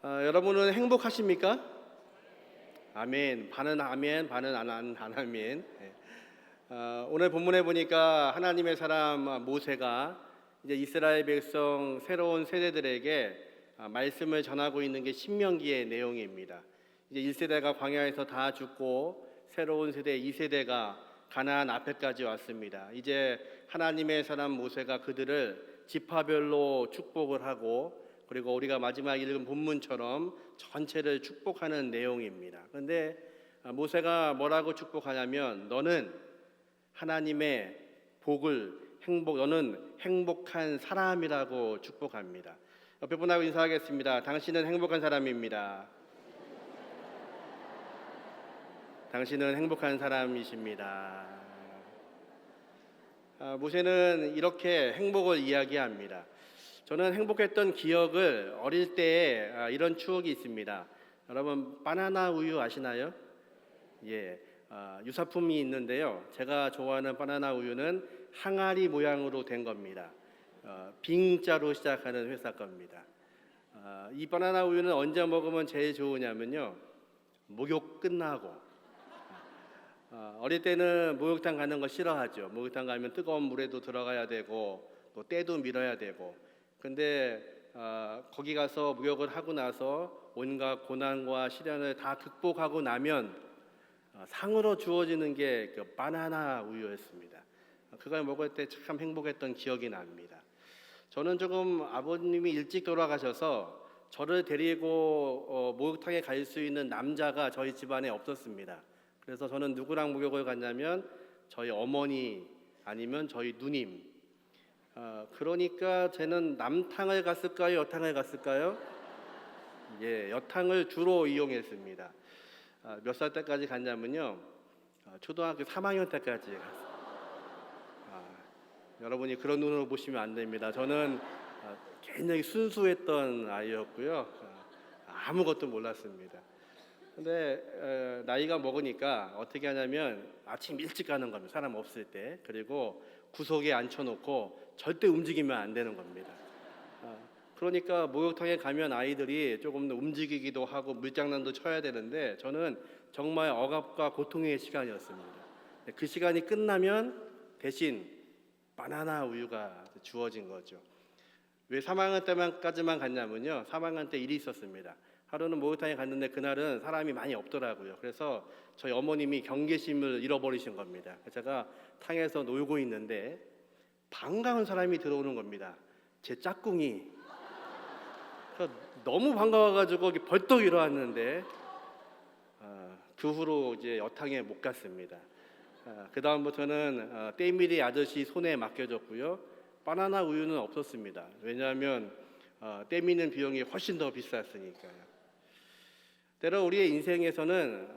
여러분은 행복하십니까? 아멘. 반은 아멘, 반은 안 아멘. 오늘 본문에 보니까 하나님의 사람 모세가 이제 이스라엘 백성 새로운 세대들에게 말씀을 전하고 있는 게 신명기의 내용입니다. 이제 1세대가 광야에서 다 죽고 새로운 세대 2세대가 가나안 앞에까지 왔습니다. 이제 하나님의 사람 모세가 그들을 지파별로 축복을 하고, 그리고 우리가 마지막 읽은 본문처럼 전체를 축복하는 내용입니다. 그런데 모세가 뭐라고 축복하냐면, 너는 하나님의 너는 행복한 사람이라고 축복합니다. 옆에 분하고 인사하겠습니다. 당신은 행복한 사람입니다. 당신은 행복한 사람이십니다. 모세는 이렇게 행복을 이야기합니다. 저는 행복했던 기억을 어릴 때에 이런 추억이 있습니다. 여러분, 바나나 우유 아시나요? 예, 유사품이 있는데요. 제가 좋아하는 바나나 우유는 항아리 모양으로 된 겁니다. 빙자로 시작하는 회사 겁니다. 이 바나나 우유는 언제 먹으면 제일 좋으냐면요, 목욕 끝나고. 어릴 때는 목욕탕 가는 거 싫어하죠. 목욕탕 가면 뜨거운 물에도 들어가야 되고 또 때도 밀어야 되고. 근데 거기 가서 목욕을 하고 나서 온갖 고난과 시련을 다 극복하고 나면 상으로 주어지는 게 그 바나나 우유였습니다. 그걸 먹을 때 참 행복했던 기억이 납니다. 저는 조금 아버님이 일찍 돌아가셔서 저를 데리고 목욕탕에 갈 수 있는 남자가 저희 집안에 없었습니다. 그래서 저는 누구랑 목욕을 갔냐면 저희 어머니 아니면 저희 누님. 그러니까 쟤는 남탕을 갔을까요? 여탕을 갔을까요? 예, 여탕을 주로 이용했습니다. 몇 살 때까지 갔냐면요, 초등학교 3학년 때까지 갔어요. 여러분이 그런 눈으로 보시면 안 됩니다. 저는 굉장히 순수했던 아이였고요. 아무것도 몰랐습니다. 근데 나이가 먹으니까 어떻게 하냐면 아침 일찍 가는 겁니다. 사람 없을 때. 그리고 구석에 앉혀놓고 절대 움직이면 안 되는 겁니다. 그러니까 목욕탕에 가면 아이들이 조금 더 움직이기도 하고 물장난도 쳐야 되는데 저는 정말 억압과 고통의 시간이었습니다. 그 시간이 끝나면 대신 바나나 우유가 주어진 거죠. 왜 3학년 때까지만 갔냐면요, 3학년 때 일이 있었습니다. 하루는 목욕탕에 갔는데 그날은 사람이 많이 없더라고요. 그래서 저희 어머님이 경계심을 잃어버리신 겁니다. 제가 탕에서 놀고 있는데 반가운 사람이 들어오는 겁니다. 제 짝꿍이. 너무 반가워가지고 벌떡 일어났는데 그 후로 이제 여탕에 못 갔습니다. 그 다음부터는 때밀이 아저씨 손에 맡겨졌고요. 바나나 우유는 없었습니다. 왜냐하면 때미는 비용이 훨씬 더 비쌌으니까요. 때로 우리의 인생에서는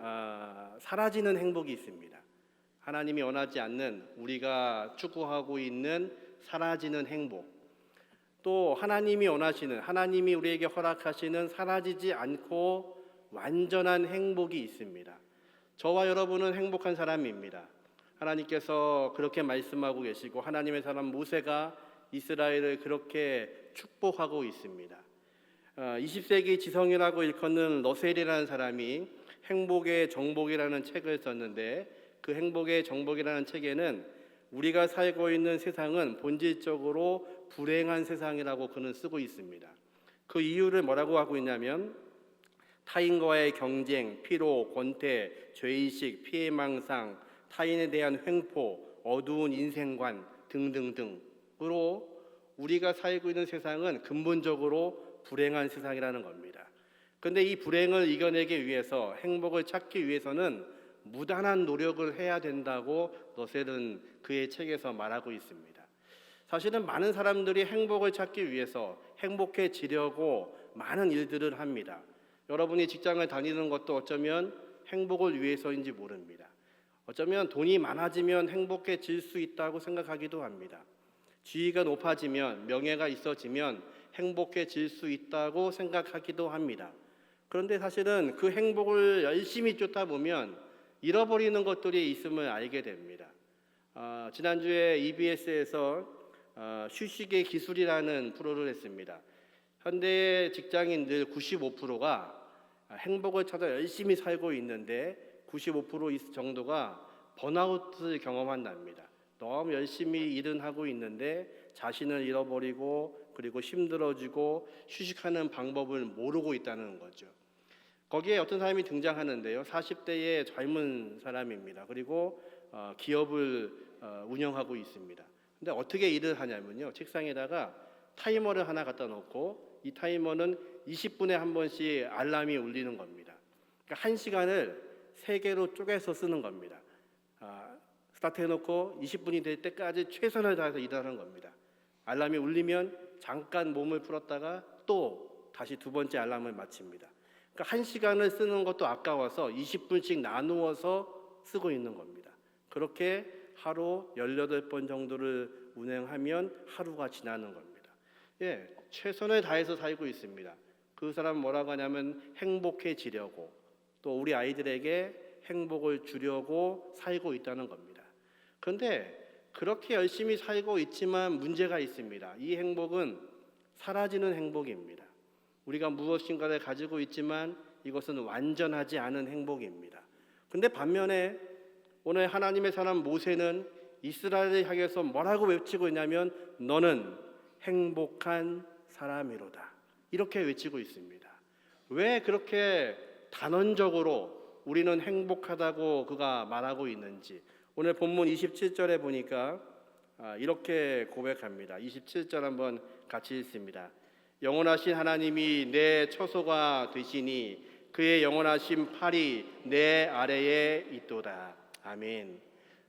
사라지는 행복이 있습니다. 하나님이 원하지 않는, 우리가 추구하고 있는 사라지는 행복, 또 하나님이 원하시는, 하나님이 우리에게 허락하시는 사라지지 않고 완전한 행복이 있습니다. 저와 여러분은 행복한 사람입니다. 하나님께서 그렇게 말씀하고 계시고 하나님의 사람 모세가 이스라엘을 그렇게 축복하고 있습니다. 20세기 지성이라고 일컫는 러셀이라는 사람이 행복의 정복이라는 책을 썼는데, 그 행복의 정복이라는 책에는 우리가 살고 있는 세상은 본질적으로 불행한 세상이라고 그는 쓰고 있습니다. 그 이유를 뭐라고 하고 있냐면, 타인과의 경쟁, 피로, 권태, 죄의식, 피해망상, 타인에 대한 횡포, 어두운 인생관 등등등으로 우리가 살고 있는 세상은 근본적으로 불행한 세상이라는 겁니다. 그런데 이 불행을 이겨내기 위해서, 행복을 찾기 위해서는 무단한 노력을 해야 된다고 러셀은 그의 책에서 말하고 있습니다. 사실은 많은 사람들이 행복을 찾기 위해서 행복해지려고 많은 일들을 합니다. 여러분이 직장을 다니는 것도 어쩌면 행복을 위해서인지 모릅니다. 어쩌면 돈이 많아지면 행복해질 수 있다고 생각하기도 합니다. 지위가 높아지면, 명예가 있어지면 행복해질 수 있다고 생각하기도 합니다. 그런데 사실은 그 행복을 열심히 쫓다 보면 잃어버리는 것들이 있음을 알게 됩니다. 지난주에 EBS에서 휴식의 기술이라는 프로를 했습니다. 현대 직장인들 95%가 행복을 찾아 열심히 살고 있는데 95% 정도가 번아웃을 경험한답니다. 너무 열심히 일은 하고 있는데 자신을 잃어버리고 그리고 힘들어지고 휴식하는 방법을 모르고 있다는 거죠. 거기에 어떤 사람이 등장하는데요. 40대의 젊은 사람입니다. 그리고 기업을 운영하고 있습니다. 근데 어떻게 일을 하냐면요. 책상에다가 타이머를 하나 갖다 놓고 이 타이머는 20분에 한 번씩 알람이 울리는 겁니다. 그러니까 1시간을 3개로 쪼개서 쓰는 겁니다. 스타트 해놓고 20분이 될 때까지 최선을 다해서 일하는 겁니다. 알람이 울리면 잠깐 몸을 풀었다가 또 다시 두 번째 알람을 맞춥니다. 그러니까 1시간을 쓰는 것도 아까워서 20분씩 나누어서 쓰고 있는 겁니다. 그렇게 하루 18번 정도를 운행하면 하루가 지나는 겁니다. 최선을 다해서 살고 있습니다. 그 사람 뭐라고 하냐면 행복해지려고 또 우리 아이들에게 행복을 주려고 살고 있다는 겁니다. 그런데 그렇게 열심히 살고 있지만 문제가 있습니다. 이 행복은 사라지는 행복입니다. 우리가 무엇인가를 가지고 있지만 이것은 완전하지 않은 행복입니다. 그런데 반면에 오늘 하나님의 사람 모세는 이스라엘을 향해서 뭐라고 외치고 있냐면 너는 행복한 사람이로다. 이렇게 외치고 있습니다. 왜 그렇게 단언적으로 우리는 행복하다고 그가 말하고 있는지 오늘 본문 27절에 보니까 이렇게 고백합니다. 27절 한번 같이 읽습니다. 영원하신 하나님이 내 처소가 되시니 그의 영원하신 팔이 내 아래에 있도다. 아멘.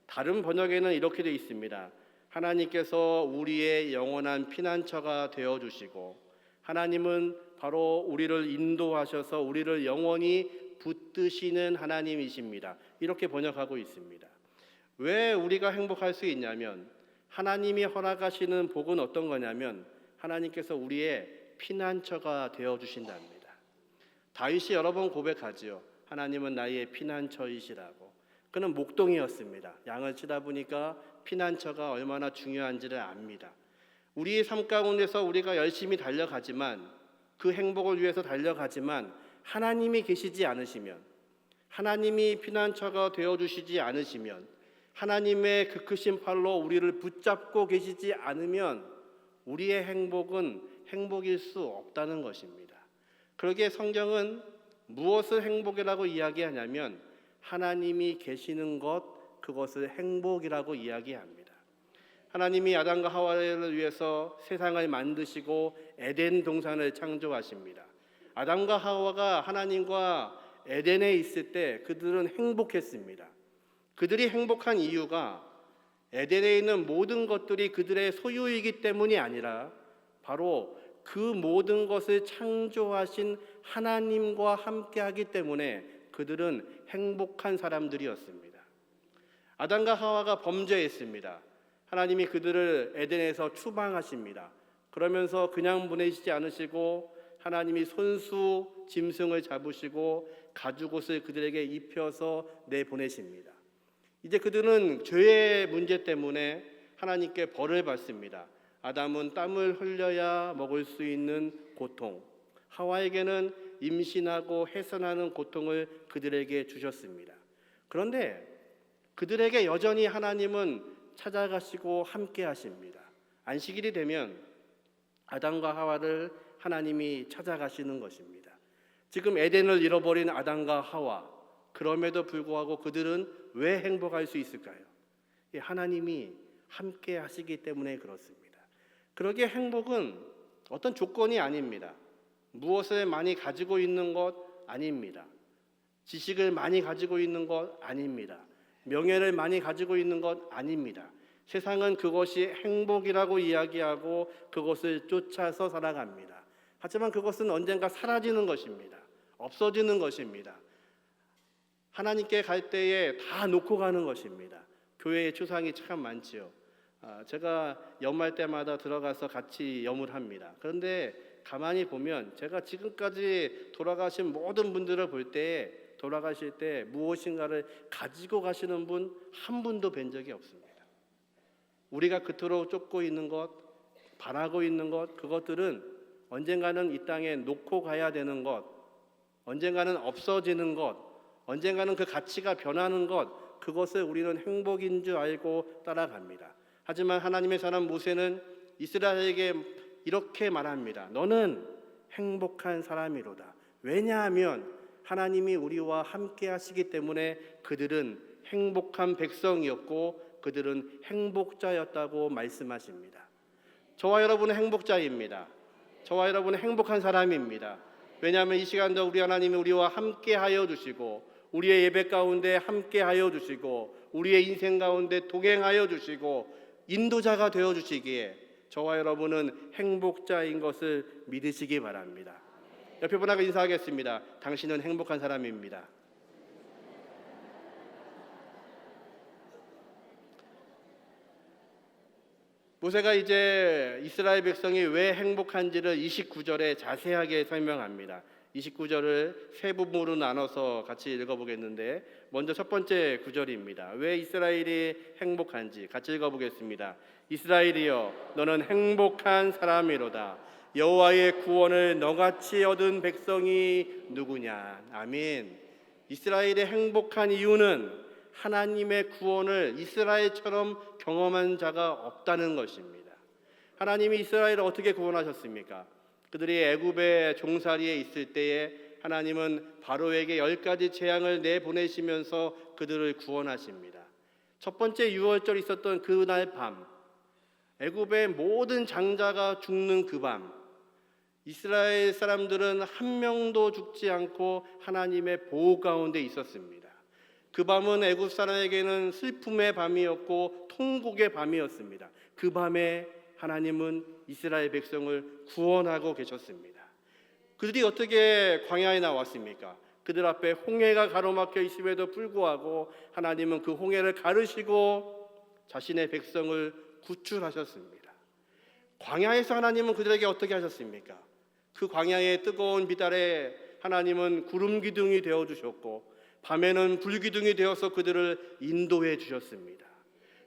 다른 번역에는 이렇게 되어 있습니다. 하나님께서 우리의 영원한 피난처가 되어주시고 하나님은 바로 우리를 인도하셔서 우리를 영원히 붙드시는 하나님이십니다. 이렇게 번역하고 있습니다. 왜 우리가 행복할 수 있냐면 하나님이 허락하시는 복은 어떤 거냐면 하나님께서 우리의 피난처가 되어주신답니다. 다윗이 여러 번 고백하지요. 하나님은 나의 피난처이시라고. 그는 목동이었습니다. 양을 치다 보니까 피난처가 얼마나 중요한지를 압니다. 우리의 삶 가운데서 우리가 열심히 달려가지만 그 행복을 위해서 달려가지만 하나님이 계시지 않으시면 하나님이 피난처가 되어주시지 않으시면 하나님의 그 크신 팔로 우리를 붙잡고 계시지 않으면 우리의 행복은 행복일 수 없다는 것입니다. 그러기에 성경은 무엇을 행복이라고 이야기하냐면 하나님이 계시는 것, 그것을 행복이라고 이야기합니다. 하나님이 아담과 하와를 위해서 세상을 만드시고 에덴 동산을 창조하십니다. 아담과 하와가 하나님과 에덴에 있을 때 그들은 행복했습니다. 그들이 행복한 이유가 에덴에 있는 모든 것들이 그들의 소유이기 때문이 아니라 바로 그 모든 것을 창조하신 하나님과 함께하기 때문에 그들은 행복한 사람들이었습니다. 아담과 하와가 범죄했습니다. 하나님이 그들을 에덴에서 추방하십니다. 그러면서 그냥 보내시지 않으시고 하나님이 손수 짐승을 잡으시고 가죽옷을 그들에게 입혀서 내보내십니다. 이제 그들은 죄의 문제 때문에 하나님께 벌을 받습니다. 아담은 땀을 흘려야 먹을 수 있는 고통, 하와에게는 임신하고 해산하는 고통을 그들에게 주셨습니다. 그런데 그들에게 여전히 하나님은 찾아가시고 함께 하십니다. 안식일이 되면 아담과 하와를 하나님이 찾아가시는 것입니다. 지금 에덴을 잃어버린 아담과 하와, 그럼에도 불구하고 그들은 왜 행복할 수 있을까요? 하나님이 함께 하시기 때문에 그렇습니다. 그러기에 행복은 어떤 조건이 아닙니다. 무엇을 많이 가지고 있는 것 아닙니다. 지식을 많이 가지고 있는 것 아닙니다. 명예를 많이 가지고 있는 것 아닙니다. 세상은 그것이 행복이라고 이야기하고 그것을 쫓아서 살아갑니다. 하지만 그것은 언젠가 사라지는 것입니다. 없어지는 것입니다. 하나님께 갈 때에 다 놓고 가는 것입니다. 교회의 추상이 참 많지요. 제가 연말 때마다 들어가서 같이 염을 합니다. 그런데 가만히 보면 제가 지금까지 돌아가신 모든 분들을 볼 때 돌아가실 때 무엇인가를 가지고 가시는 분 한 분도 뵌 적이 없습니다. 우리가 그토록 쫓고 있는 것, 바라고 있는 것, 그것들은 언젠가는 이 땅에 놓고 가야 되는 것, 언젠가는 없어지는 것, 언젠가는 그 가치가 변하는 것, 그것을 우리는 행복인 줄 알고 따라갑니다. 하지만 하나님의 사람 모세는 이스라엘에게 이렇게 말합니다. 너는 행복한 사람이로다. 왜냐하면 하나님이 우리와 함께 하시기 때문에 그들은 행복한 백성이었고 그들은 행복자였다고 말씀하십니다. 저와 여러분은 행복자입니다. 저와 여러분은 행복한 사람입니다. 왜냐하면 이 시간도 우리 하나님이 우리와 함께 하여 주시고 우리의 예배 가운데 함께 하여 주시고 우리의 인생 가운데 동행하여 주시고 인도자가 되어 주시기에 저와 여러분은 행복자인 것을 믿으시기 바랍니다. 옆에 분하고 인사하겠습니다. 당신은 행복한 사람입니다. 모세가 이제 이스라엘 백성이 왜 행복한지를 29절에 자세하게 설명합니다. 29절을 세 부분으로 나눠서 같이 읽어보겠는데 먼저 첫 번째 구절입니다. 왜 이스라엘이 행복한지 같이 읽어보겠습니다. 이스라엘이여 너는 행복한 사람이로다. 여호와의 구원을 너같이 얻은 백성이 누구냐. 아멘. 이스라엘의 행복한 이유는 하나님의 구원을 이스라엘처럼 경험한 자가 없다는 것입니다. 하나님이 이스라엘을 어떻게 구원하셨습니까? 그들이 애굽의 종살이에 있을 때에 하나님은 바로에게 10가지 재앙을 내보내시면서 그들을 구원하십니다. 첫 번째 유월절 있었던 그날 밤, 애굽의 모든 장자가 죽는 그 밤, 이스라엘 사람들은 한 명도 죽지 않고 하나님의 보호 가운데 있었습니다. 그 밤은 애굽 사람에게는 슬픔의 밤이었고 통곡의 밤이었습니다. 그 밤에 하나님은 이스라엘 백성을 구원하고 계셨습니다. 그들이 어떻게 광야에 나왔습니까? 그들 앞에 홍해가 가로막혀 있음에도 불구하고 하나님은 그 홍해를 가르시고 자신의 백성을 구출하셨습니다. 광야에서 하나님은 그들에게 어떻게 하셨습니까? 그 광야의 뜨거운 빛 아래 하나님은 구름 기둥이 되어 주셨고 밤에는 불기둥이 되어서 그들을 인도해 주셨습니다.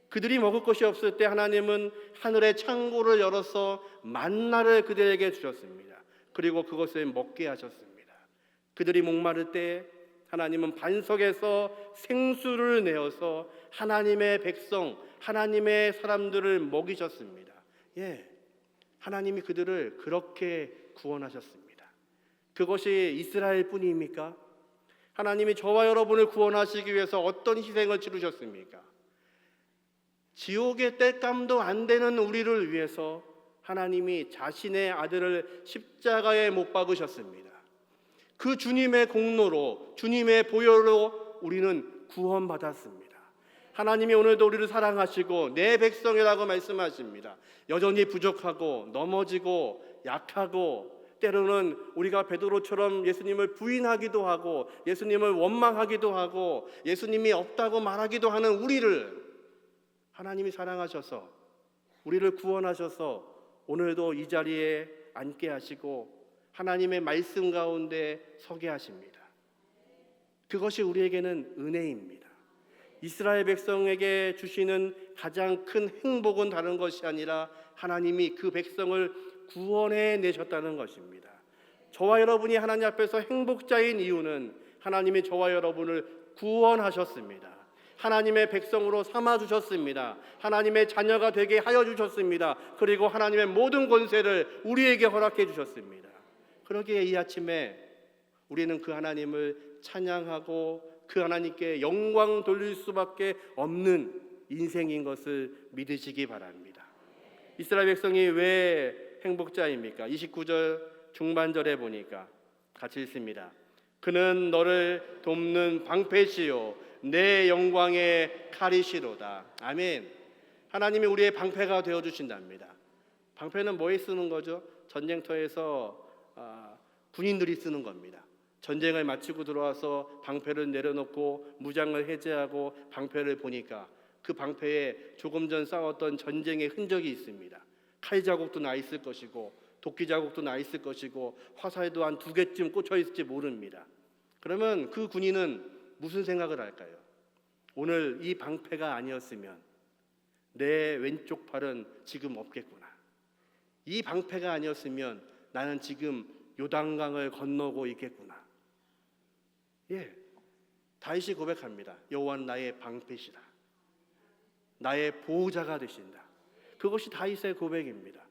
그들이 먹을 것이 없을 때 하나님은 하늘의 창고를 열어서 만나를 그들에게 주셨습니다. 그리고 그것을 먹게 하셨습니다. 그들이 목마를 때 하나님은 반석에서 생수를 내어서 하나님의 백성, 하나님의 사람들을 먹이셨습니다. 하나님이 그들을 그렇게 구원하셨습니다. 그것이 이스라엘 뿐입니까? 하나님이 저와 여러분을 구원하시기 위해서 어떤 희생을 치르셨습니까? 지옥의 땔감도 안 되는 우리를 위해서 하나님이 자신의 아들을 십자가에 못 박으셨습니다. 그 주님의 공로로, 주님의 보혈로 우리는 구원받았습니다. 하나님이 오늘도 우리를 사랑하시고 내 백성이라고 말씀하십니다. 여전히 부족하고 넘어지고 약하고 때로는 우리가 베드로처럼 예수님을 부인하기도 하고 예수님을 원망하기도 하고 예수님이 없다고 말하기도 하는 우리를 하나님이 사랑하셔서 우리를 구원하셔서 오늘도 이 자리에 앉게 하시고 하나님의 말씀 가운데 서게 하십니다. 그것이 우리에게는 은혜입니다. 이스라엘 백성에게 주시는 가장 큰 행복은 다른 것이 아니라 하나님이 그 백성을 구원해 내셨다는 것입니다. 저와 여러분이 하나님 앞에서 행복자인 이유는 하나님이 저와 여러분을 구원하셨습니다. 하나님의 백성으로 삼아주셨습니다. 하나님의 자녀가 되게 하여 주셨습니다. 그리고 하나님의 모든 권세를 우리에게 허락해 주셨습니다. 그러기에 이 아침에 우리는 그 하나님을 찬양하고 그 하나님께 영광 돌릴 수밖에 없는 인생인 것을 믿으시기 바랍니다. 이스라엘 백성이 왜 행복자입니까? 29절 중반절에 보니까 같이 읽습니다. 그는 너를 돕는 방패시요 내 영광의 칼이시로다. 아멘. 하나님이 우리의 방패가 되어주신답니다. 방패는 뭐에 쓰는 거죠? 전쟁터에서 군인들이 쓰는 겁니다. 전쟁을 마치고 들어와서 방패를 내려놓고 무장을 해제하고 방패를 보니까 그 방패에 조금 전 싸웠던 전쟁의 흔적이 있습니다. 칼 자국도 나 있을 것이고 도끼 자국도 나 있을 것이고 화살도 한 2개쯤 꽂혀 있을지 모릅니다. 그러면 그 군인은 무슨 생각을 할까요? 오늘 이 방패가 아니었으면 내 왼쪽 팔은 지금 없겠구나. 이 방패가 아니었으면 나는 지금 요단강을 건너고 있겠구나. 예, 다윗이 고백합니다. 여호와는 나의 방패시다. 나의 보호자가 되신다. 그것이 다윗의 고백입니다.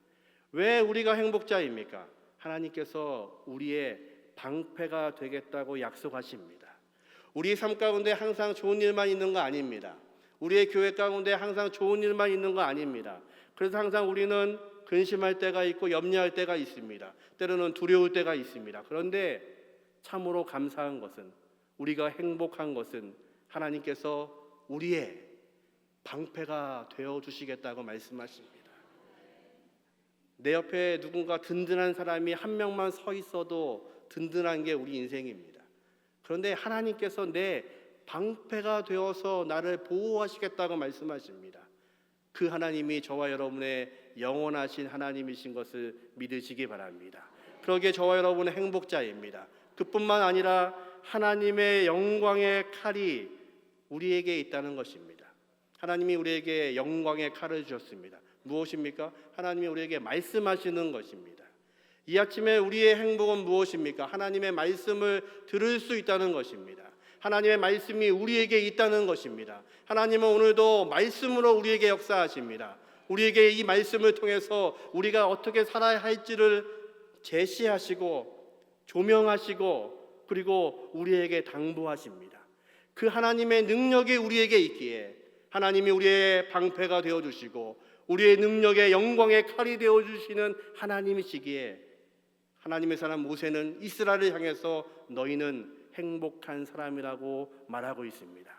왜 우리가 행복자입니까? 하나님께서 우리의 방패가 되겠다고 약속하십니다. 우리 삶 가운데 항상 좋은 일만 있는 거 아닙니다. 우리의 교회 가운데 항상 좋은 일만 있는 거 아닙니다. 그래서 항상 우리는 근심할 때가 있고 염려할 때가 있습니다. 때로는 두려울 때가 있습니다. 그런데 참으로 감사한 것은, 우리가 행복한 것은 하나님께서 우리의 방패가 되어주시겠다고 말씀하십니다. 내 옆에 누군가 든든한 사람이 한 명만 서 있어도 든든한 게 우리 인생입니다. 그런데 하나님께서 내 방패가 되어서 나를 보호하시겠다고 말씀하십니다. 그 하나님이 저와 여러분의 영원하신 하나님이신 것을 믿으시기 바랍니다. 그러기에 저와 여러분은 행복자입니다. 그뿐만 아니라 하나님의 영광의 칼이 우리에게 있다는 것입니다. 하나님이 우리에게 영광의 칼을 주셨습니다. 무엇입니까? 하나님이 우리에게 말씀하시는 것입니다. 이 아침에 우리의 행복은 무엇입니까? 하나님의 말씀을 들을 수 있다는 것입니다. 하나님의 말씀이 우리에게 있다는 것입니다. 하나님은 오늘도 말씀으로 우리에게 역사하십니다. 우리에게 이 말씀을 통해서 우리가 어떻게 살아야 할지를 제시하시고 조명하시고 그리고 우리에게 당부하십니다. 그 하나님의 능력이 우리에게 있기에 하나님이 우리의 방패가 되어주시고 우리의 능력의 영광의 칼이 되어주시는 하나님이시기에 하나님의 사람 모세는 이스라엘을 향해서 너희는 행복한 사람이라고 말하고 있습니다.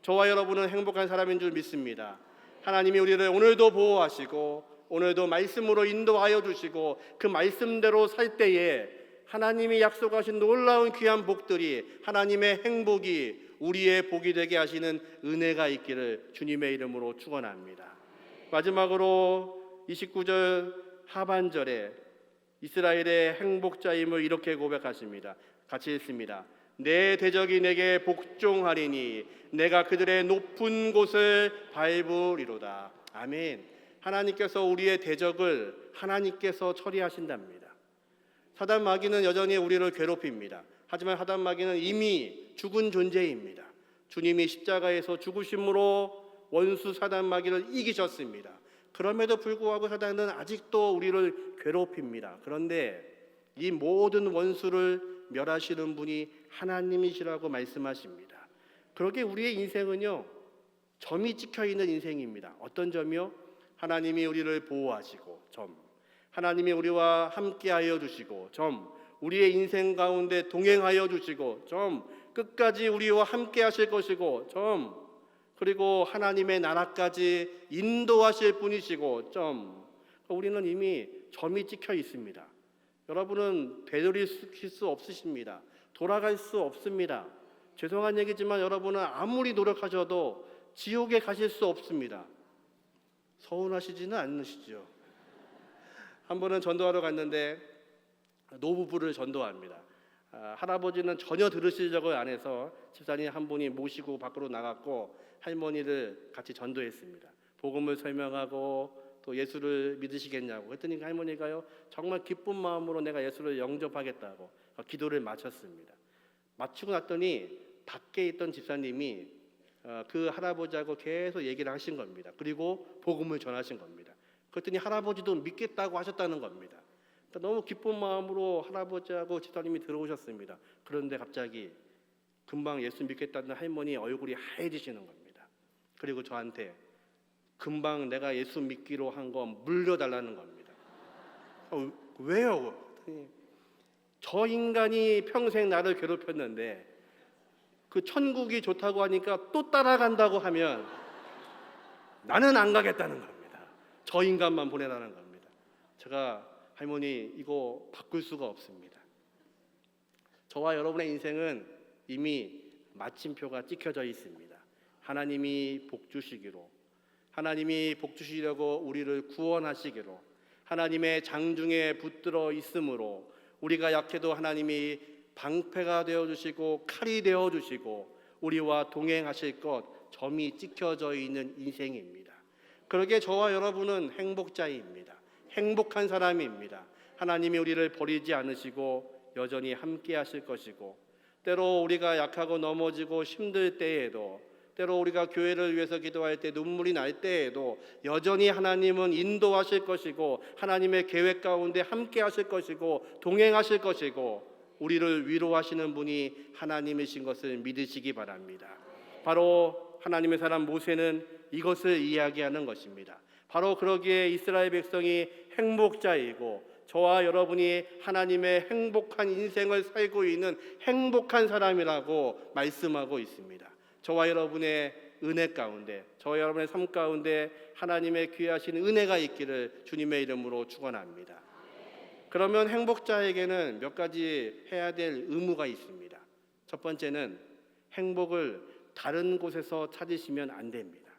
저와 여러분은 행복한 사람인 줄 믿습니다. 하나님이 우리를 오늘도 보호하시고 오늘도 말씀으로 인도하여 주시고 그 말씀대로 살 때에 하나님이 약속하신 놀라운 귀한 복들이, 하나님의 행복이 우리의 복이 되게 하시는 은혜가 있기를 주님의 이름으로 축원합니다. 마지막으로 29절 하반절에 이스라엘의 행복자임을 이렇게 고백하십니다. 같이 읽습니다. 내 대적이 내게 복종하리니 내가 그들의 높은 곳을 밟으리로다. 아멘. 하나님께서 우리의 대적을 하나님께서 처리하신답니다. 사단 마귀는 여전히 우리를 괴롭힙니다. 하지만 사단 마귀는 이미 죽은 존재입니다. 주님이 십자가에서 죽으심으로 원수 사단 마귀를 이기셨습니다. 그럼에도 불구하고 사단은 아직도 우리를 괴롭힙니다. 그런데 이 모든 원수를 멸하시는 분이 하나님이시라고 말씀하십니다. 그러기에 우리의 인생은요, 점이 찍혀있는 인생입니다. 어떤 점이요? 하나님이 우리를 보호하시고 점, 하나님이 우리와 함께하여 주시고 점, 우리의 인생 가운데 동행하여 주시고 점, 끝까지 우리와 함께 하실 것이고 점, 그리고 하나님의 나라까지 인도하실 분이시고 점. 우리는 이미 점이 찍혀 있습니다. 여러분은 되돌릴 수 없으십니다. 돌아갈 수 없습니다. 죄송한 얘기지만 여러분은 아무리 노력하셔도 지옥에 가실 수 없습니다. 서운하시지는 않으시죠? 한 번은 전도하러 갔는데 노부부를 전도합니다. 할아버지는 전혀 들으실 적을 안 해서 집사님 한 분이 모시고 밖으로 나갔고 할머니를 같이 전도했습니다. 복음을 설명하고 또 예수를 믿으시겠냐고 그랬더니 할머니가요, 정말 기쁜 마음으로 내가 예수를 영접하겠다고 기도를 마쳤습니다. 마치고 났더니 밖에 있던 집사님이 그 할아버지하고 계속 얘기를 하신 겁니다. 그리고 복음을 전하신 겁니다. 그랬더니 할아버지도 믿겠다고 하셨다는 겁니다. 그러니까 너무 기쁜 마음으로 할아버지하고 집사님이 들어오셨습니다. 그런데 갑자기 금방 예수 믿겠다는 할머니 얼굴이 하얘지시는 겁니다. 그리고 저한테 금방 내가 예수 믿기로 한 거 물려달라는 겁니다. 왜요? 저 인간이 평생 나를 괴롭혔는데 그 천국이 좋다고 하니까 또 따라간다고 하면 나는 안 가겠다는 겁니다. 저 인간만 보내라는 겁니다. 제가 할머니 이거 바꿀 수가 없습니다. 저와 여러분의 인생은 이미 마침표가 찍혀져 있습니다. 하나님이 복 주시기로, 하나님이 복 주시려고 우리를 구원하시기로, 하나님의 장중에 붙들어 있으므로 우리가 약해도 하나님이 방패가 되어주시고 칼이 되어주시고 우리와 동행하실 것 점이 찍혀져 있는 인생입니다. 그러기에 저와 여러분은 행복자입니다. 행복한 사람입니다. 하나님이 우리를 버리지 않으시고 여전히 함께 하실 것이고, 때로 우리가 약하고 넘어지고 힘들 때에도, 때로 우리가 교회를 위해서 기도할 때 눈물이 날 때에도 여전히 하나님은 인도하실 것이고, 하나님의 계획 가운데 함께 하실 것이고 동행하실 것이고, 우리를 위로하시는 분이 하나님이신 것을 믿으시기 바랍니다. 바로 하나님의 사람 모세는 이것을 이야기하는 것입니다. 바로 그러기에 이스라엘 백성이 행복자이고, 저와 여러분이 하나님의 행복한 인생을 살고 있는 행복한 사람이라고 말씀하고 있습니다. 저와 여러분의 은혜 가운데, 저와 여러분의 삶 가운데 하나님의 귀하신 은혜가 있기를 주님의 이름으로 축원합니다. 그러면 행복자에게는 몇 가지 해야 될 의무가 있습니다. 첫 번째는 행복을 다른 곳에서 찾으시면 안 됩니다.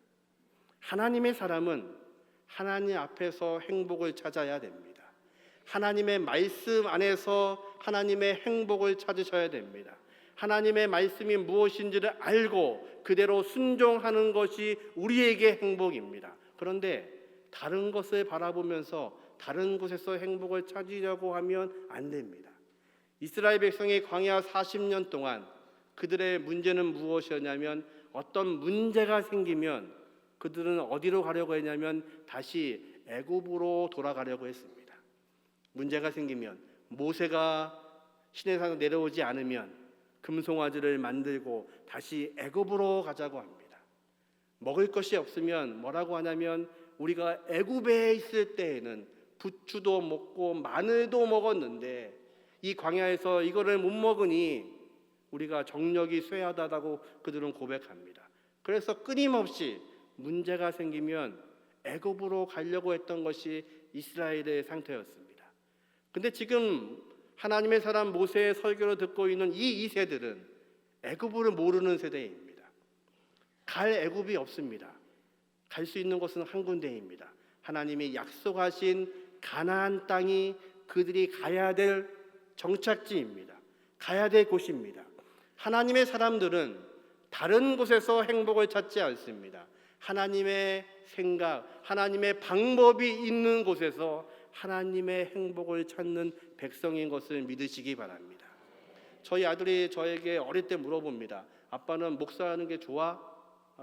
하나님의 사람은 하나님 앞에서 행복을 찾아야 됩니다. 하나님의 말씀 안에서 하나님의 행복을 찾으셔야 됩니다. 하나님의 말씀이 무엇인지를 알고 그대로 순종하는 것이 우리에게 행복입니다. 그런데 다른 것을 바라보면서 다른 곳에서 행복을 찾으려고 하면 안 됩니다. 이스라엘 백성이 광야 40년 동안 그들의 문제는 무엇이었냐면, 어떤 문제가 생기면 그들은 어디로 가려고 했냐면 다시 애굽으로 돌아가려고 했습니다. 문제가 생기면 모세가 시내산으로 내려오지 않으면 금송아지를 만들고 다시 애굽으로 가자고 합니다. 먹을 것이 없으면 뭐라고 하냐면, 우리가 애굽에 있을 때에는 부추도 먹고 마늘도 먹었는데 이 광야에서 이거를 못 먹으니 우리가 정력이 쇠하다고 그들은 고백합니다. 그래서 끊임없이 문제가 생기면 애굽으로 가려고 했던 것이 이스라엘의 상태였습니다. 근데 지금 하나님의 사람 모세의 설교를 듣고 있는 이 세들은 애굽을 모르는 세대입니다. 갈 애굽이 없습니다. 갈 수 있는 곳은 한 군데입니다. 하나님이 약속하신 가나안 땅이 그들이 가야 될 정착지입니다. 가야 될 곳입니다. 하나님의 사람들은 다른 곳에서 행복을 찾지 않습니다. 하나님의 생각, 하나님의 방법이 있는 곳에서 하나님의 행복을 찾는 백성인 것을 믿으시기 바랍니다. 저희 아들이 저에게 어릴 때 물어봅니다. 아빠는 목사하는 게 좋아?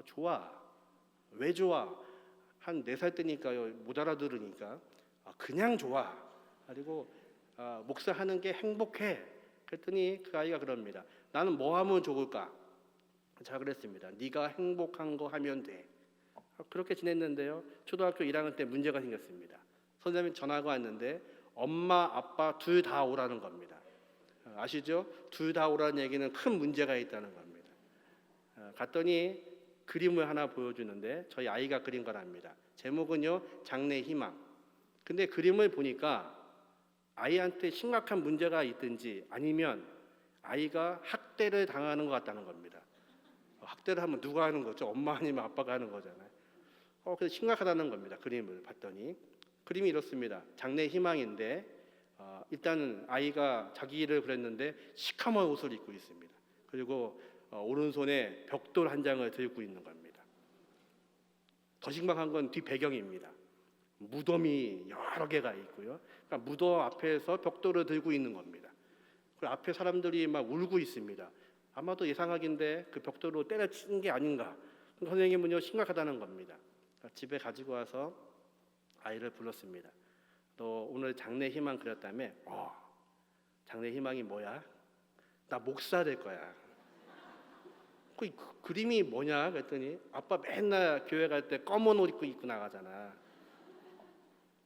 좋아. 왜 좋아? 한 4살 때니까요. 못 알아들으니까. 그냥 좋아. 그리고 목사하는 게 행복해. 그랬더니 그 아이가 그럽니다. 나는 뭐 하면 좋을까? 제가 그랬습니다. 네가 행복한 거 하면 돼. 그렇게 지냈는데요. 초등학교 1학년 때 문제가 생겼습니다. 선생님이 전화가 왔는데 엄마, 아빠 둘 다 오라는 겁니다. 아시죠? 둘 다 오라는 얘기는 큰 문제가 있다는 겁니다. 갔더니 그림을 하나 보여주는데 저희 아이가 그린 거랍니다. 제목은요, 장래 희망. 근데 그림을 보니까 아이한테 심각한 문제가 있든지 아니면 아이가 학대를 당하는 것 같다는 겁니다. 학대를 하면 누가 하는 거죠? 엄마 아니면 아빠가 하는 거잖아요. 그래서 심각하다는 겁니다. 그림을 봤더니 그림이 이렇습니다. 장래 희망인데 일단 아이가 자기 일을 그렸는데 시커먼 옷을 입고 있습니다. 그리고 오른손에 벽돌 한 장을 들고 있는 겁니다. 더 심각한 건 뒤 배경입니다. 무덤이 여러 개가 있고요. 그러니까 무덤 앞에서 벽돌을 들고 있는 겁니다. 그 앞에 사람들이 막 울고 있습니다. 아마도 예상하기인데 그 벽돌로 때려친 게 아닌가. 선생님은요, 심각하다는 겁니다. 그러니까 집에 가지고 와서 아이를 불렀습니다. 너 오늘 장래 희망 그렸다며? 장래 희망이 뭐야? 나 목사 될 거야. 그 그림이 뭐냐? 그랬더니 아빠 맨날 교회 갈 때 검은 옷 입고 나가잖아.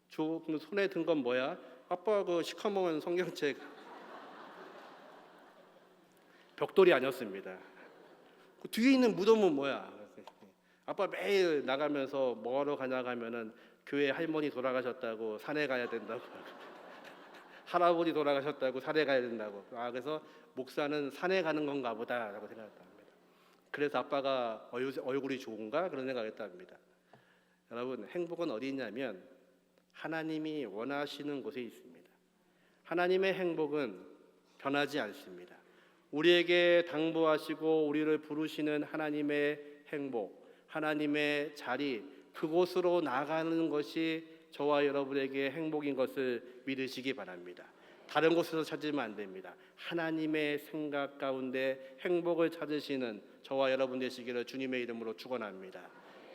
손에 든 건 뭐야? 아빠 그 시커먼 성경책. 벽돌이 아니었습니다. 그 뒤에 있는 무덤은 뭐야? 아빠 매일 나가면서 뭐하러 가냐 하면은 교회 할머니 돌아가셨다고 산에 가야 된다고. 할아버지 돌아가셨다고 산에 가야 된다고. 그래서 목사는 산에 가는 건가 보다라고 생각했답니다. 그래서 아빠가 얼굴이 좋은가 그런 생각했답니다. 여러분, 행복은 어디 있냐면 하나님이 원하시는 곳에 있습니다. 하나님의 행복은 변하지 않습니다. 우리에게 당부하시고 우리를 부르시는 하나님의 행복, 하나님의 자리, 그곳으로 나가는 것이 저와 여러분에게 행복인 것을 믿으시기 바랍니다. 다른 곳에서 찾으면 안 됩니다. 하나님의 생각 가운데 행복을 찾으시는 저와 여러분 되시기를 주님의 이름으로 축원합니다.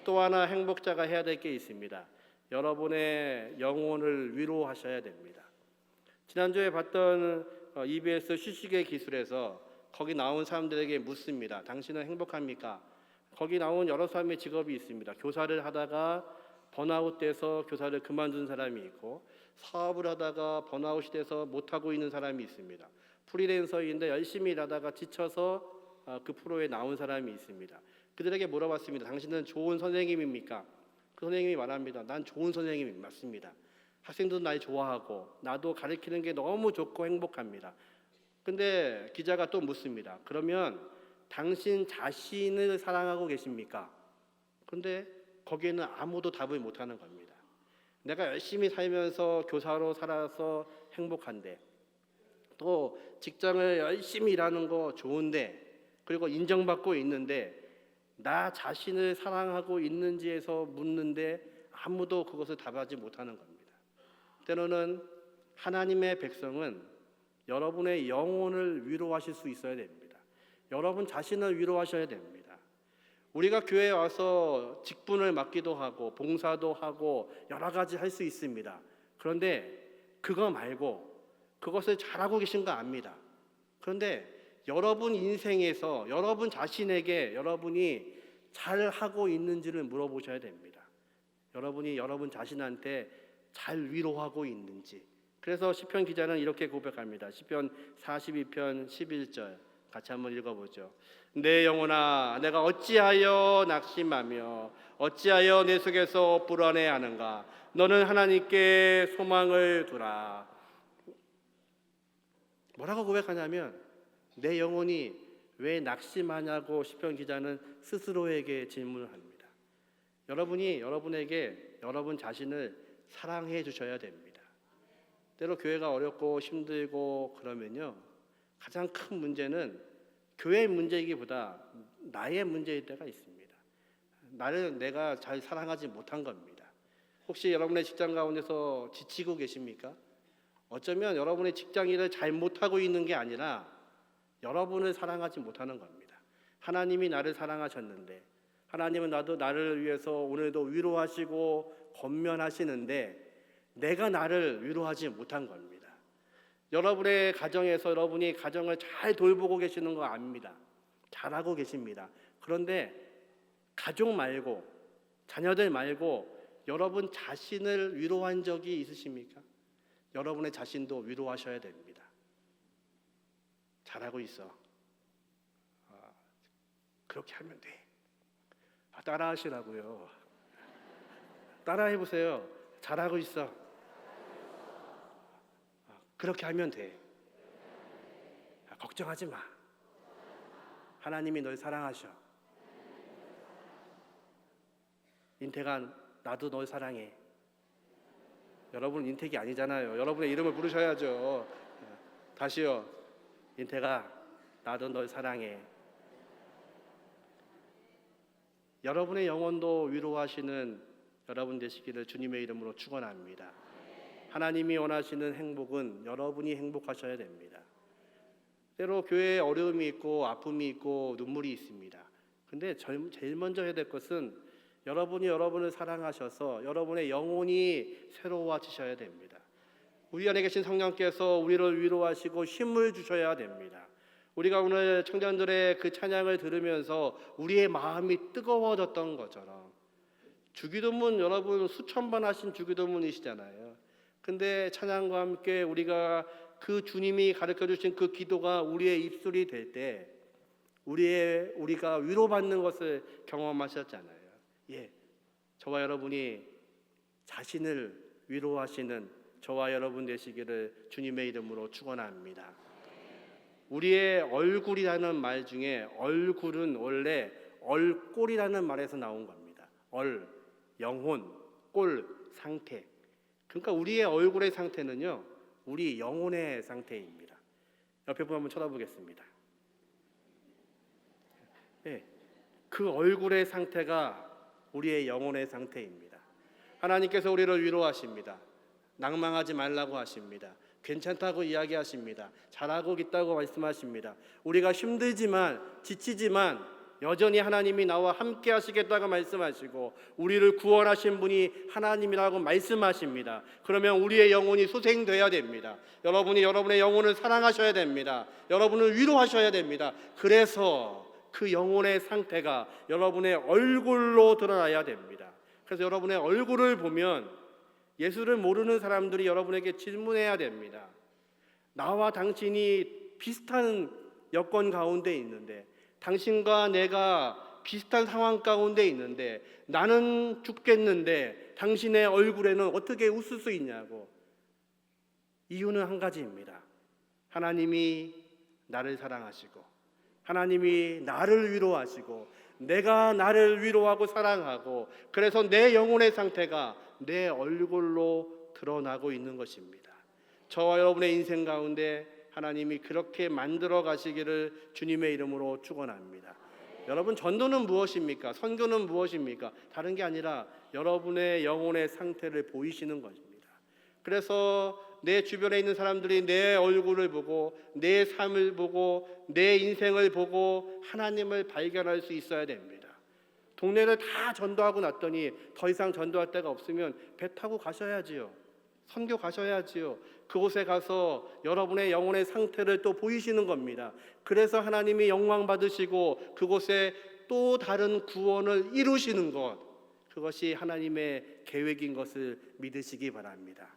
또 하나 행복자가 해야 될 게 있습니다. 여러분의 영혼을 위로하셔야 됩니다. 지난주에 봤던 EBS 휴식의 기술에서 거기 나온 사람들에게 묻습니다. 당신은 행복합니까? 거기 나온 여러 사람의 직업이 있습니다. 교사를 하다가 번아웃 돼서 교사를 그만둔 사람이 있고, 사업을 하다가 번아웃이 돼서 못하고 있는 사람이 있습니다. 프리랜서인데 열심히 일하다가 지쳐서 그 프로에 나온 사람이 있습니다. 그들에게 물어봤습니다. 당신은 좋은 선생님입니까? 그 선생님이 말합니다. 난 좋은 선생님이 맞습니다. 학생들도 날 좋아하고 나도 가르치는 게 너무 좋고 행복합니다. 근데 기자가 또 묻습니다. 그러면 당신 자신을 사랑하고 계십니까? 근데 거기에는 아무도 답을 못하는 겁니다. 내가 열심히 살면서 교사로 살아서 행복한데, 또 직장을 열심히 일하는 거 좋은데, 그리고 인정받고 있는데 나 자신을 사랑하고 있는지에서 묻는데 아무도 그것을 답하지 못하는 겁니다. 때로는 하나님의 백성은 여러분의 영혼을 위로하실 수 있어야 됩니다. 여러분 자신을 위로하셔야 됩니다. 우리가 교회에 와서 직분을 맡기도 하고 봉사도 하고 여러 가지 할 수 있습니다. 그런데 그거 말고 그것을 잘하고 계신 거 압니다. 그런데 여러분 인생에서 여러분 자신에게 여러분이 잘하고 있는지를 물어보셔야 됩니다. 여러분이 여러분 자신한테 잘 위로하고 있는지. 그래서 시편 기자는 이렇게 고백합니다. 시편 42편 11절 같이 한번 읽어보죠. 내 영혼아, 내가 어찌하여 낙심하며 어찌하여 내 속에서 불안해하는가? 너는 하나님께 소망을 두라. 뭐라고 고백하냐면 내 영혼이 왜 낙심하냐고 시편 기자는 스스로에게 질문을 합니다. 여러분이 여러분에게 여러분 자신을 사랑해 주셔야 됩니다. 때로 교회가 어렵고 힘들고 그러면요, 가장 큰 문제는 교회의 문제이기보다 나의 문제일 때가 있습니다. 나를 내가 잘 사랑하지 못한 겁니다. 혹시 여러분의 직장 가운데서 지치고 계십니까? 어쩌면 여러분의 직장 일을 잘 못하고 있는 게 아니라 여러분을 사랑하지 못하는 겁니다. 하나님이 나를 사랑하셨는데, 하나님은 나를 위해서 오늘도 위로하시고 권면하시는데 내가 나를 위로하지 못한 겁니다. 여러분의 가정에서 여러분이 가정을 잘 돌보고 계시는 거 압니다. 잘하고 계십니다. 그런데 가족 말고 자녀들 말고 여러분 자신을 위로한 적이 있으십니까? 여러분의 자신도 위로하셔야 됩니다. 잘하고 있어. 그렇게 하면 돼. 따라하시라고요. 따라해보세요. 잘하고 있어. 그렇게 하면 돼. 걱정하지 마. 하나님이 널 사랑하셔. 인태가 나도 널 사랑해. 여러분 인택이 아니잖아요. 여러분의 이름을 부르셔야죠. 다시요. 인태가 나도 널 사랑해. 여러분의 영혼도 위로하시는 여러분 되시기를 주님의 이름으로 축원합니다. 하나님이 원하시는 행복은 여러분이 행복하셔야 됩니다. 때로 교회에 어려움이 있고 아픔이 있고 눈물이 있습니다. 근데 제일 먼저 해야 될 것은 여러분이 여러분을 사랑하셔서 여러분의 영혼이 새로워지셔야 됩니다. 우리 안에 계신 성령께서 우리를 위로하시고 힘을 주셔야 됩니다. 우리가 오늘 청년들의 그 찬양을 들으면서 우리의 마음이 뜨거워졌던 것처럼, 주기도문 여러분 수천 번 하신 주기도문이시잖아요. 근데 찬양과 함께 우리가 그 주님이 가르쳐 주신 그 기도가 우리의 입술이 될 때 우리가 위로받는 것을 경험하셨잖아요. 예, 저와 여러분이 자신을 위로하시는 저와 여러분 되시기를 주님의 이름으로 축원합니다. 우리의 얼굴이라는 말 중에 얼굴은 원래 얼꼴이라는 말에서 나온 겁니다. 영혼, 꼴, 상태. 그러니까 우리의 얼굴의 상태는요, 우리 영혼의 상태입니다. 옆에 분 한번 쳐다보겠습니다. 네, 그 얼굴의 상태가 우리의 영혼의 상태입니다. 하나님께서 우리를 위로하십니다. 낭망하지 말라고 하십니다. 괜찮다고 이야기하십니다. 잘하고 있다고 말씀하십니다. 우리가 힘들지만 지치지만 여전히 하나님이 나와 함께 하시겠다고 말씀하시고 우리를 구원하신 분이 하나님이라고 말씀하십니다. 그러면 우리의 영혼이 소생되어야 됩니다. 여러분이 여러분의 영혼을 사랑하셔야 됩니다. 여러분을 위로하셔야 됩니다. 그래서 그 영혼의 상태가 여러분의 얼굴로 드러나야 됩니다. 그래서 여러분의 얼굴을 보면 예수를 모르는 사람들이 여러분에게 질문해야 됩니다. 나와 당신이 비슷한 여건 가운데 있는데, 당신과 내가 비슷한 상황 가운데 있는데 나는 죽겠는데 당신의 얼굴에는 어떻게 웃을 수 있냐고. 이유는 한 가지입니다. 하나님이 나를 사랑하시고 하나님이 나를 위로하시고 내가 나를 위로하고 사랑하고 그래서 내 영혼의 상태가 내 얼굴로 드러나고 있는 것입니다. 저와 여러분의 인생 가운데 하나님이 그렇게 만들어 가시기를 주님의 이름으로 축원합니다. 여러분, 전도는 무엇입니까? 선교는 무엇입니까? 다른 게 아니라 여러분의 영혼의 상태를 보이시는 것입니다. 그래서 내 주변에 있는 사람들이 내 얼굴을 보고 내 삶을 보고 내 인생을 보고 하나님을 발견할 수 있어야 됩니다. 동네를 다 전도하고 났더니 더 이상 전도할 데가 없으면 배 타고 가셔야지요. 선교 가셔야지요. 그곳에 가서 여러분의 영혼의 상태를 또 보이시는 겁니다. 그래서 하나님이 영광 받으시고 그곳에 또 다른 구원을 이루시는 것, 그것이 하나님의 계획인 것을 믿으시기 바랍니다.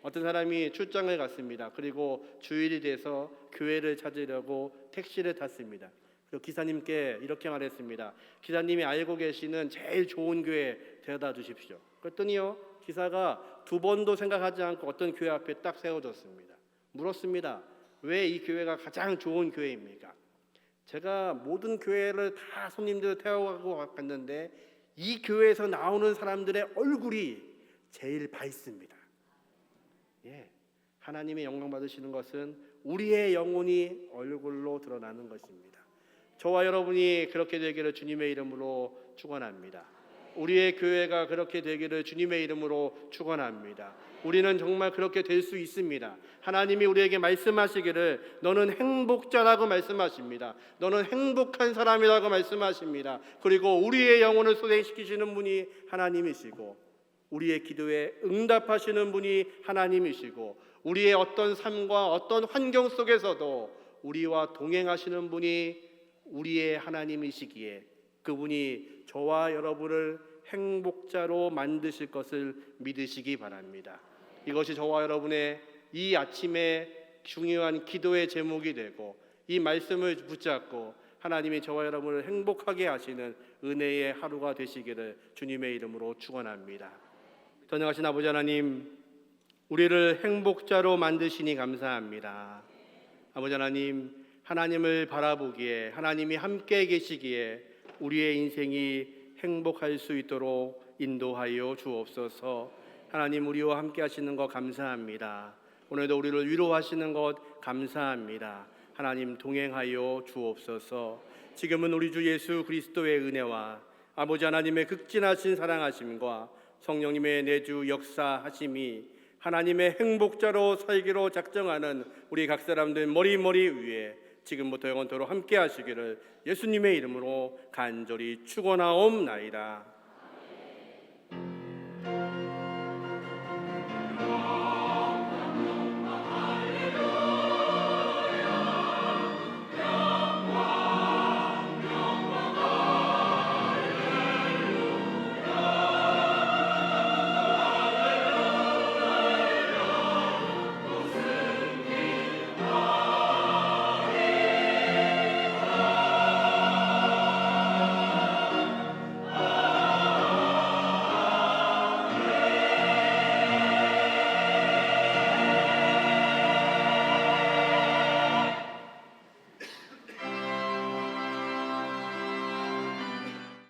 어떤 사람이 출장을 갔습니다. 그리고 주일이 돼서 교회를 찾으려고 택시를 탔습니다. 그리고 기사님께 이렇게 말했습니다. 기사님이 알고 계시는 제일 좋은 교회 데려다 주십시오. 그랬더니요, 기사가 두 번도 생각하지 않고 어떤 교회 앞에 딱 세워줬습니다. 물었습니다. 왜 이 교회가 가장 좋은 교회입니까? 제가 모든 교회를 다 손님들 태워가고 갔는데 이 교회에서 나오는 사람들의 얼굴이 제일 밝습니다. 하나님의 영광 받으시는 것은 우리의 영혼이 얼굴로 드러나는 것입니다. 저와 여러분이 그렇게 되기를 주님의 이름으로 축원합니다. 우리의 교회가 그렇게 되기를 주님의 이름으로 축원합니다. 우리는 정말 그렇게 될 수 있습니다. 하나님이 우리에게 말씀하시기를 너는 행복자라고 말씀하십니다. 너는 행복한 사람이라고 말씀하십니다. 그리고 우리의 영혼을 소생시키시는 분이 하나님이시고 우리의 기도에 응답하시는 분이 하나님이시고 우리의 어떤 삶과 어떤 환경 속에서도 우리와 동행하시는 분이 우리의 하나님이시기에 그분이 저와 여러분을 행복자로 만드실 것을 믿으시기 바랍니다. 이것이 저와 여러분의 이 아침에 중요한 기도의 제목이 되고 이 말씀을 붙잡고 하나님이 저와 여러분을 행복하게 하시는 은혜의 하루가 되시기를 주님의 이름으로 축원합니다. 전능하신 아버지 하나님, 우리를 행복자로 만드시니 감사합니다. 아버지 하나님, 하나님을 바라보기에 하나님이 함께 계시기에 우리의 인생이 행복할 수 있도록 인도하여 주옵소서. 하나님, 우리와 함께 하시는 것 감사합니다. 오늘도 우리를 위로하시는 것 감사합니다. 하나님, 동행하여 주옵소서. 지금은 우리 주 예수 그리스도의 은혜와 아버지 하나님의 극진하신 사랑하심과 성령님의 내주 역사하심이 하나님의 행복자로 살기로 작정하는 우리 각 사람들 머리 위에 지금부터 영원토록 함께 하시기를 예수님의 이름으로 간절히 축원하옵나이다.